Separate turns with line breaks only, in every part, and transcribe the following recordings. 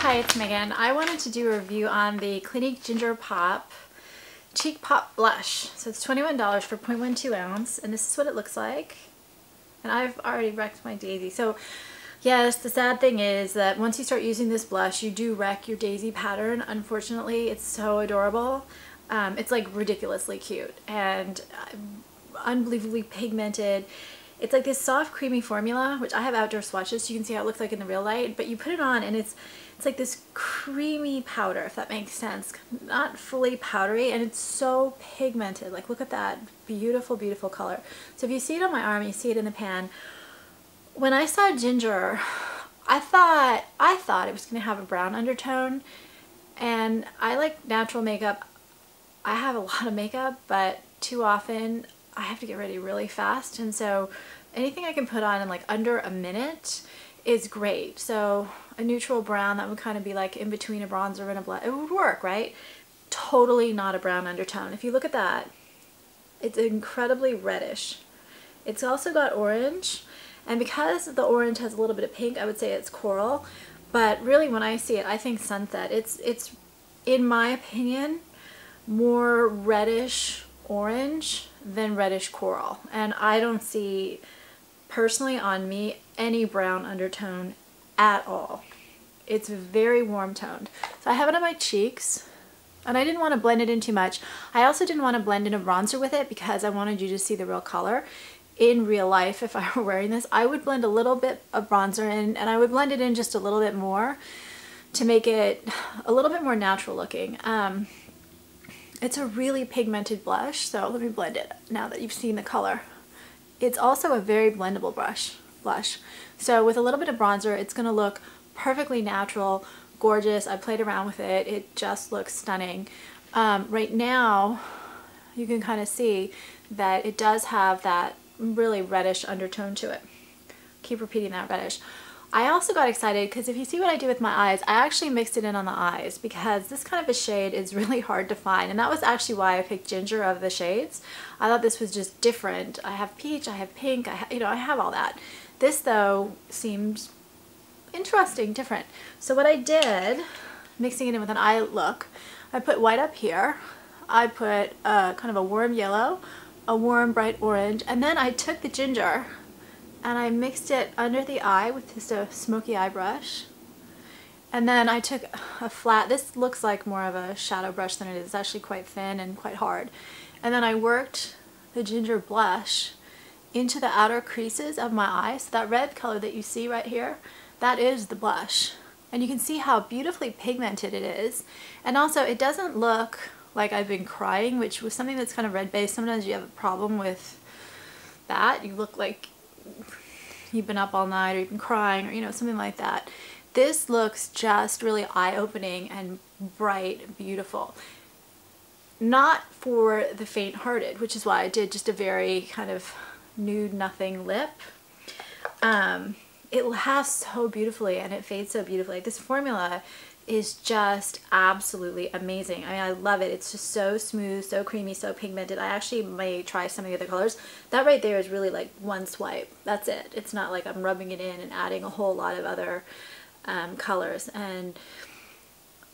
Hi, it's Megan. I wanted to do a review on the Clinique Ginger Pop Cheek Pop Blush. So it's $21 for 0.12 ounce, and this is what it looks like. And I've already wrecked my daisy. So yes, the sad thing is that once you start using this blush, you do wreck your daisy pattern. Unfortunately, it's so adorable. It's like ridiculously cute and unbelievably pigmented. It's like this soft creamy formula, which I have outdoor swatches so you can see how it looks like in the real light, but you put it on and it's like this creamy powder, if that makes sense. Not fully powdery, and it's so pigmented. Like, look at that beautiful, beautiful color. So if you see it on my arm, you see it in the pan. When I saw Ginger, I thought it was going to have a brown undertone, and I like natural makeup. I have a lot of makeup, but too often I have to get ready really fast, and so anything I can put on in like under a minute is great. So a neutral brown that would kind of be like in between a bronzer and a blush, it would work, right? Totally not a brown undertone. If you look at that, it's incredibly reddish. It's also got orange, and because the orange has a little bit of pink, I would say it's coral, but really when I see it, I think sunset. It's in my opinion more reddish orange than reddish coral, and I don't see personally on me any brown undertone at all. It's very warm toned. So I have it on my cheeks, and I didn't want to blend it in too much. I also didn't want to blend in a bronzer with it because I wanted you to see the real color. In real life, if I were wearing this, I would blend a little bit of bronzer in, and I would blend it in just a little bit more to make it a little bit more natural looking. It's a really pigmented blush, so let me blend it now that you've seen the color. It's also a very blendable blush. So with a little bit of bronzer, it's going to look perfectly natural, gorgeous. I played around with it. It just looks stunning. Right now, you can kind of see that it does have that really reddish undertone to it. Keep repeating that, reddish. I also got excited because if you see what I did with my eyes, I actually mixed it in on the eyes because this kind of a shade is really hard to find, and that was actually why I picked Ginger of the shades. I thought this was just different. I have peach, I have pink, I have all that. This though seemed interesting, different. So what I did, mixing it in with an eye look, I put white up here, I put kind of a warm yellow, a warm bright orange, and then I took the ginger and I mixed it under the eye with just a smoky eye brush. And then I took a flat, this looks like more of a shadow brush than it is. It's actually quite thin and quite hard. And then I worked the ginger blush into the outer creases of my eyes. So that red color that you see right here, that is the blush. And you can see how beautifully pigmented it is. And also it doesn't look like I've been crying, which was something that's kind of red based. Sometimes you have a problem with that. You look like you've been up all night or you've been crying or something like that. This looks just really eye-opening and bright, beautiful. Not for the faint-hearted, which is why I did just a very kind of nude nothing lip. It lasts so beautifully and it fades so beautifully. This formula is just absolutely amazing. I mean, I love it. It's just so smooth, so creamy, so pigmented. I actually may try some of the other colors. That right there is really like one swipe. That's it. It's not like I'm rubbing it in and adding a whole lot of other colors, and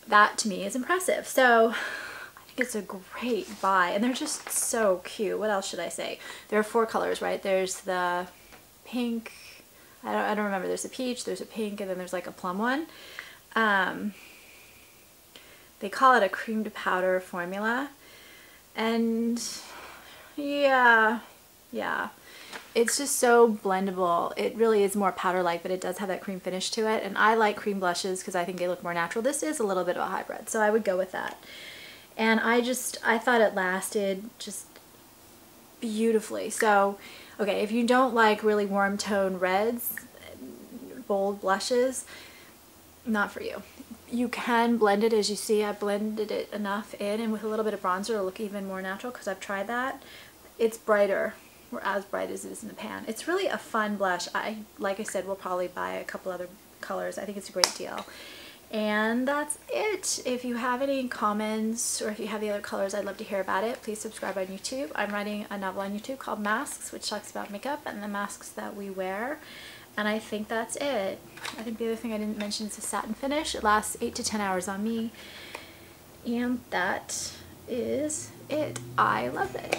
that to me is impressive. So I think it's a great buy, and they're just so cute. What else should I say? There are 4 colors, right? There's the pink, I don't remember. There's a peach, there's a pink, and then there's like a plum one. They call it a cream to powder formula, and yeah, it's just so blendable. It really is more powder like, but it does have that cream finish to it, and I like cream blushes because I think they look more natural. This is a little bit of a hybrid, so I would go with that. And I thought it lasted just beautifully. So okay, if you don't like really warm tone reds, bold blushes, not for you. You can blend it, as you see. I blended it enough in, and with a little bit of bronzer it'll look even more natural because I've tried that. It's brighter, or as bright as it is in the pan. It's really a fun blush. Like I said, we'll probably buy a couple other colors. I think it's a great deal. And that's it. If you have any comments or if you have the other colors, I'd love to hear about it. Please subscribe on YouTube. I'm writing a novel on YouTube called Masks, which talks about makeup and the masks that we wear. And I think that's it. I think the other thing I didn't mention is the satin finish. It lasts 8 to 10 hours on me. And that is it. I love it.